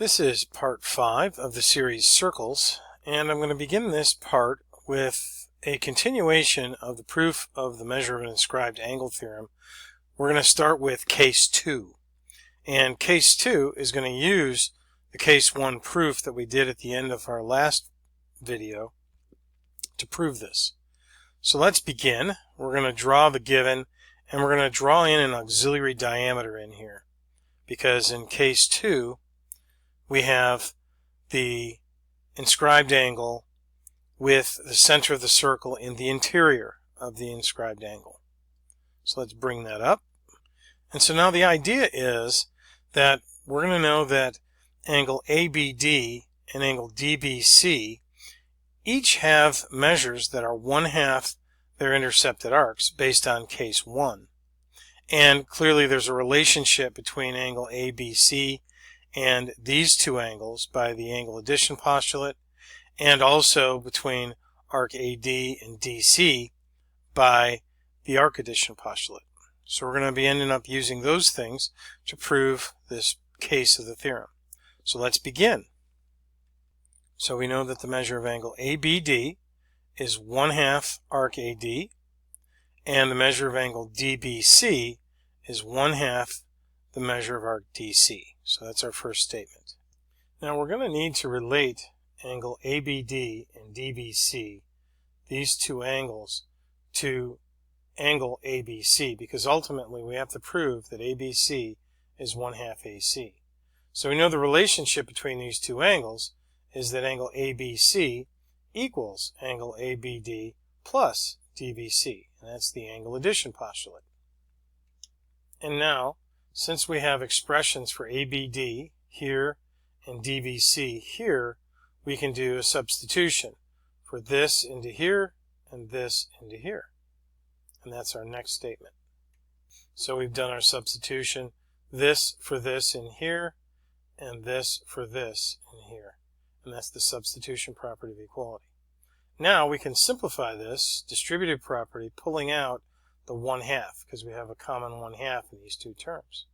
This is part 5 of the series Circles, and I'm going to begin this part with a continuation of the proof of the measure of an inscribed angle theorem. We're going to start with case 2, and case 2 is going to use the case 1 proof that we did at the end of our last video to prove this. So let's begin. We're going to draw the given, and we're going to draw in an auxiliary diameter in here, because in case 2 we have the inscribed angle with the center of the circle in the interior of the inscribed angle. So let's bring that up. And so now the idea is that we're going to know that angle ABD and angle DBC each have measures that are 1/2 their intercepted arcs based on case 1. And clearly there's a relationship between angle ABC and these two angles by the angle addition postulate, and also between arc AD and DC by the arc addition postulate. So we're going to be ending up using those things to prove this case of the theorem. So let's begin. So we know that the measure of angle ABD is 1/2 arc AD, and the measure of angle DBC is 1/2 the measure of arc DC. So that's our first statement. Now we're going to need to relate angle ABD and DBC, these two angles, to angle ABC, because ultimately we have to prove that ABC is 1/2 AC. So we know the relationship between these two angles is that angle ABC equals angle ABD plus DBC, and that's the angle addition postulate. And now, since we have expressions for ABD here and DBC here, we can do a substitution for this into here and this into here. And that's our next statement. So we've done our substitution, this for this in here, and this for this in here. And that's the substitution property of equality. Now we can simplify this distributive property, pulling out the 1/2, because we have a common 1/2 in these two terms.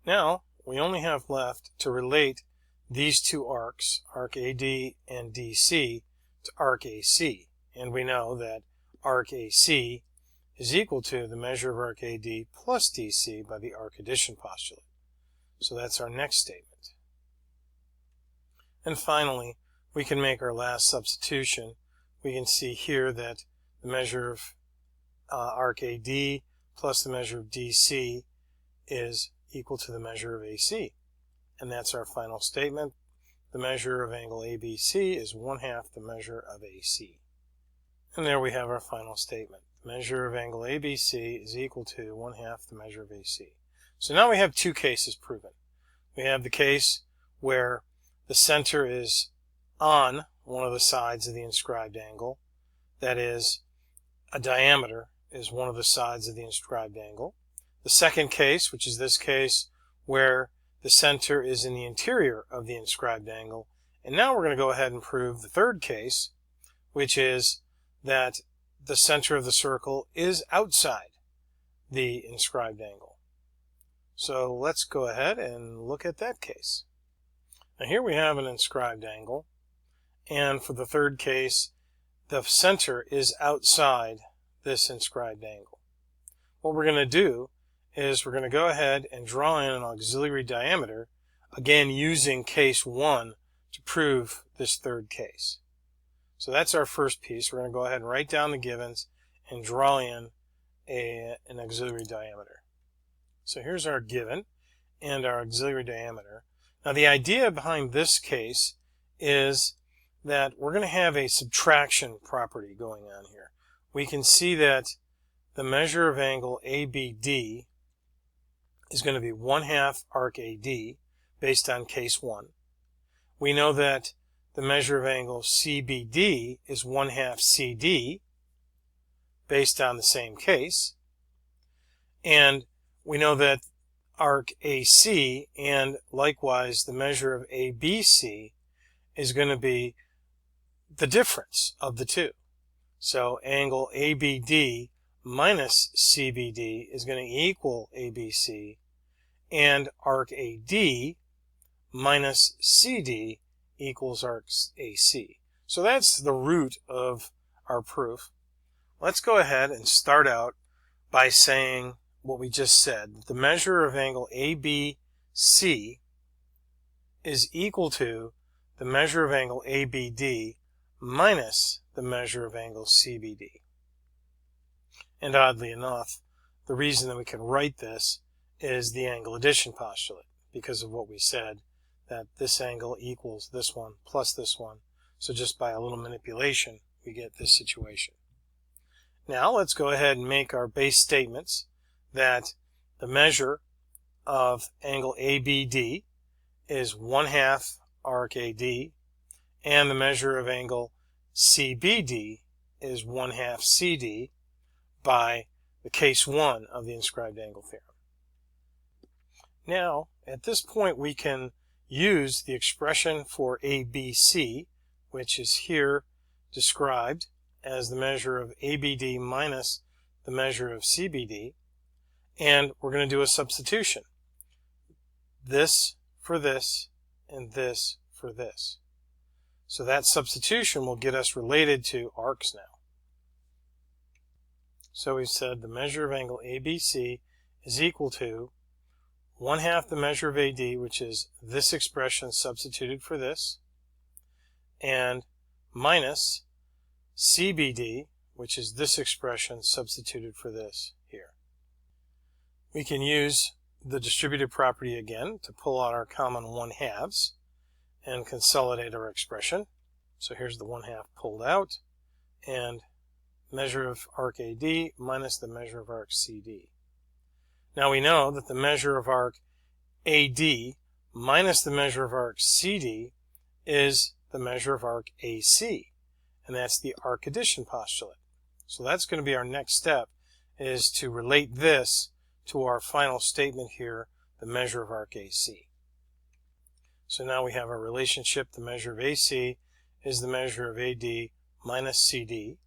Now we only have left to relate these two arcs, arc AD and DC, to arc AC. And we know that arc AC is equal to the measure of arc AD plus DC by the arc addition postulate. So that's our next statement. And finally, we can make our last substitution. We can see here that the measure of arc AD plus the measure of DC is equal to the measure of AC. And that's our final statement. The measure of angle ABC is 1/2 the measure of AC. And there we have our final statement. The measure of angle ABC is equal to 1/2 the measure of AC. So now we have two cases proven. We have the case where the center is on one of the sides of the inscribed angle. That is, a diameter is one of the sides of the inscribed angle. The second case, which is this case, where the center is in the interior of the inscribed angle. And now we're going to go ahead and prove the third case, which is that the center of the circle is outside the inscribed angle. So let's go ahead and look at that case. Now here we have an inscribed angle, and for the third case, the center is outside this inscribed angle. What we're going to do is we're going to go ahead and draw in an auxiliary diameter, again using case 1 to prove this third case. So that's our first piece. We're going to go ahead and write down the givens and draw in an auxiliary diameter. So here's our given and our auxiliary diameter. Now the idea behind this case is that we're going to have a subtraction property going on here. We can see that the measure of angle ABD is going to be 1/2 arc AD based on case 1. We know that the measure of angle CBD is 1/2 CD based on the same case. And we know that arc AC and likewise the measure of ABC is going to be the difference of the two. So angle ABD minus CBD is going to equal ABC, and arc AD minus CD equals arc AC. So that's the root of our proof. Let's go ahead and start out by saying what we just said. The measure of angle ABC is equal to the measure of angle ABD minus the measure of angle CBD. And oddly enough, the reason that we can write this is the angle addition postulate, because of what we said, that this angle equals this one plus this one. So just by a little manipulation, we get this situation. Now let's go ahead and make our base statements that the measure of angle ABD is 1/2 arc AD, and the measure of angle CBD is 1/2 CD by the case 1 of the inscribed angle theorem. Now, at this point, we can use the expression for ABC, which is here described as the measure of ABD minus the measure of CBD, and we're going to do a substitution. This for this, and this for this. So that substitution will get us related to arcs now. So we said the measure of angle ABC is equal to 1/2 the measure of AD, which is this expression substituted for this, and minus CBD, which is this expression substituted for this here. We can use the distributive property again to pull out our common 1/2 and consolidate our expression. So here's the 1/2 pulled out, and measure of arc AD minus the measure of arc CD. Now we know that the measure of arc AD minus the measure of arc CD is the measure of arc AC, and that's the arc addition postulate. So that's going to be our next step, is to relate this to our final statement here, the measure of arc AC. So now we have our relationship. The measure of AC is the measure of AD minus CD,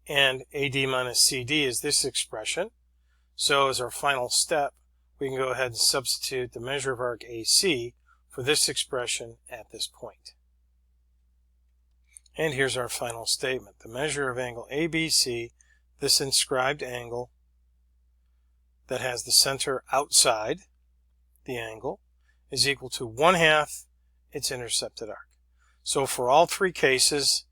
and AD minus CD is this expression. So as our final step, we can go ahead and substitute the measure of arc AC for this expression at this point. And here's our final statement. The measure of angle ABC, this inscribed angle that has the center outside the angle, is equal to 1/2 its intercepted arc. So for all three cases,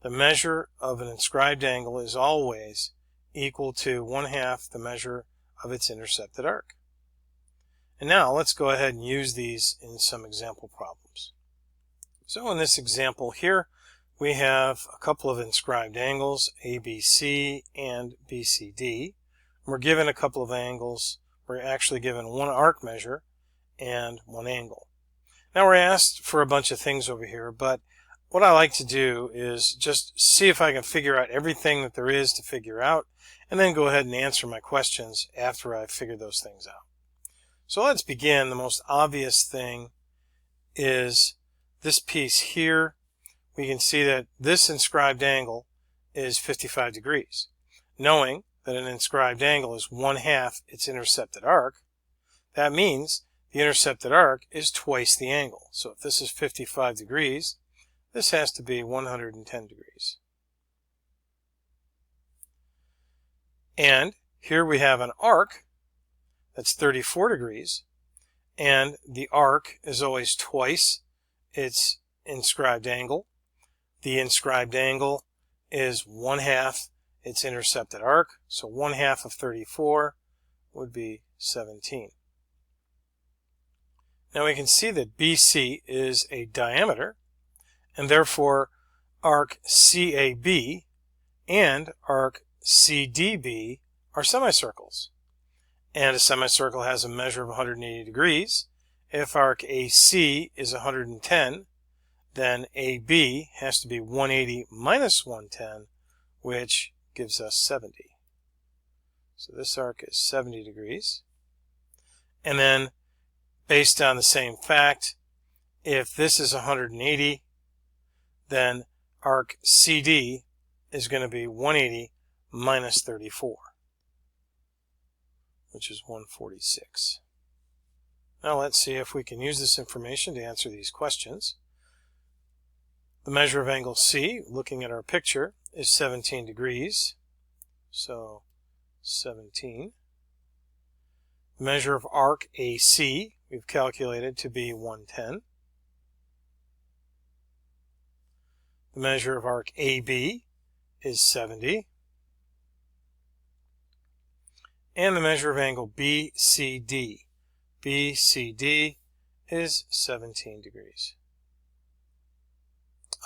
the measure of an inscribed angle is always equal to 1/2 the measure of its intercepted arc. And now let's go ahead and use these in some example problems. So in this example here, we have a couple of inscribed angles, ABC and BCD. We're given a couple of angles. We're actually given one arc measure and one angle. Now we're asked for a bunch of things over here, but what I like to do is just see if I can figure out everything that there is to figure out, and then go ahead and answer my questions after I've figured those things out. So let's begin. The most obvious thing is this piece here. We can see that this inscribed angle is 55 degrees. Knowing that an inscribed angle is 1/2 its intercepted arc, that means the intercepted arc is twice the angle. So if this is 55 degrees, this has to be 110 degrees. And here we have an arc that's 34 degrees, and the arc is always twice its inscribed angle. The inscribed angle is 1/2 its intercepted arc, so 1/2 of 34 would be 17. Now we can see that BC is a diameter, and therefore arc CAB and arc CDB are semicircles. And a semicircle has a measure of 180 degrees. If arc AC is 110, then AB has to be 180 minus 110, which gives us 70. So this arc is 70 degrees. And then, based on the same fact, if this is 180, then arc CD is going to be 180 minus 34, which is 146. Now let's see if we can use this information to answer these questions. The measure of angle C, looking at our picture, is 17 degrees. So 17. The measure of arc AC, we've calculated to be 110. The measure of arc AB is 70. And the measure of angle BCD. BCD is 17 degrees.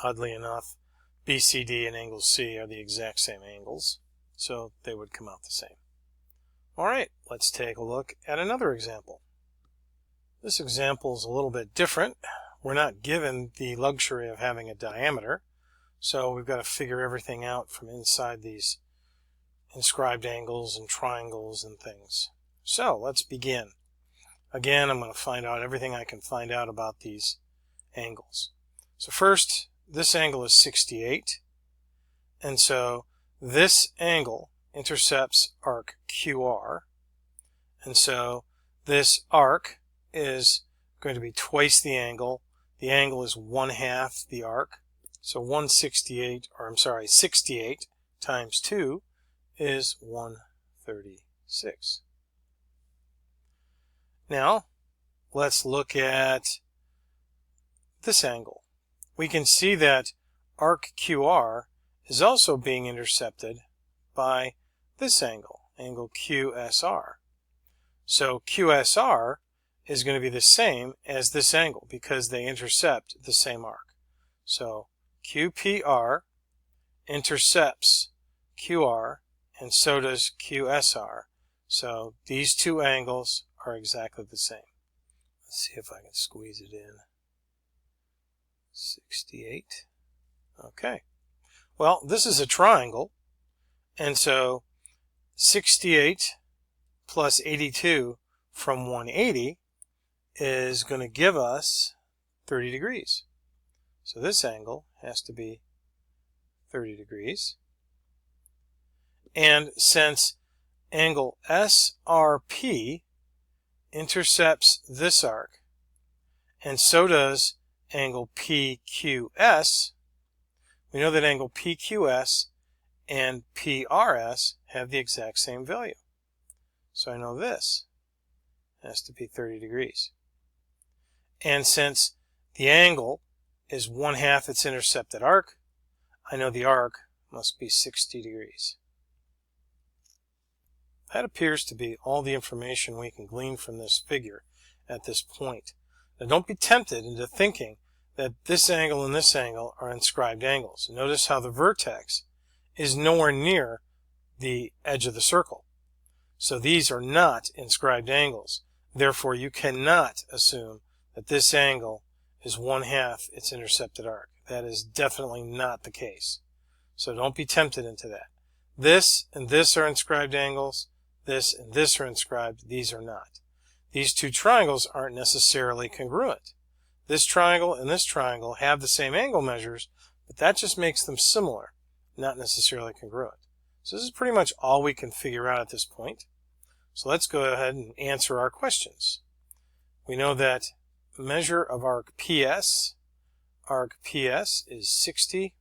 Oddly enough, BCD and angle C are the exact same angles, so they would come out the same. All right, let's take a look at another example. This example is a little bit different. We're not given the luxury of having a diameter, so we've got to figure everything out from inside these inscribed angles and triangles and things. So let's begin. Again, I'm going to find out everything I can find out about these angles. So first, this angle is 68, and so this angle intercepts arc QR, and so this arc is going to be twice the angle. The angle is 1/2 the arc, so 68 times 2 is 136. Now, let's look at this angle. We can see that arc QR is also being intercepted by this angle, angle QSR. So QSR is going to be the same as this angle because they intercept the same arc. So QPR intercepts QR, and so does QSR. So these two angles are exactly the same. Let's see if I can squeeze it in. 68. Okay. Well, this is a triangle, and so 68 plus 82 from 180 is going to give us 30 degrees. So this angle has to be 30 degrees. And since angle SRP intercepts this arc, and so does angle PQS, we know that angle PQS and PRS have the exact same value. So I know this has to be 30 degrees. And since the angle is 1/2 its intercepted arc, I know the arc must be 60 degrees. That appears to be all the information we can glean from this figure at this point. Now don't be tempted into thinking that this angle and this angle are inscribed angles. Notice how the vertex is nowhere near the edge of the circle. So these are not inscribed angles. Therefore, you cannot assume that this angle is 1/2 its intercepted arc. That is definitely not the case. So don't be tempted into that. This and this are inscribed angles. This and this are inscribed. These are not. These two triangles aren't necessarily congruent. This triangle and this triangle have the same angle measures, but that just makes them similar, not necessarily congruent. So this is pretty much all we can figure out at this point. So let's go ahead and answer our questions. We know that measure of arc PS is 60.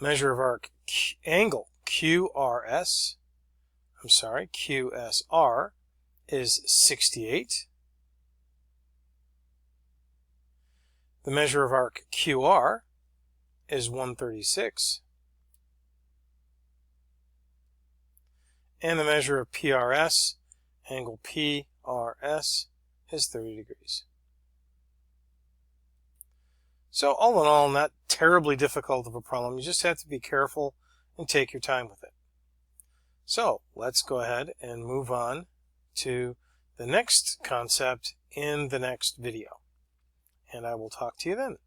Measure of arc angle QSR is 68. The measure of arc QR is 136. And the measure of PRS, angle PRS, is 30 degrees. So all in all, not terribly difficult of a problem. You just have to be careful and take your time with it. So let's go ahead and move on to the next concept in the next video. And I will talk to you then.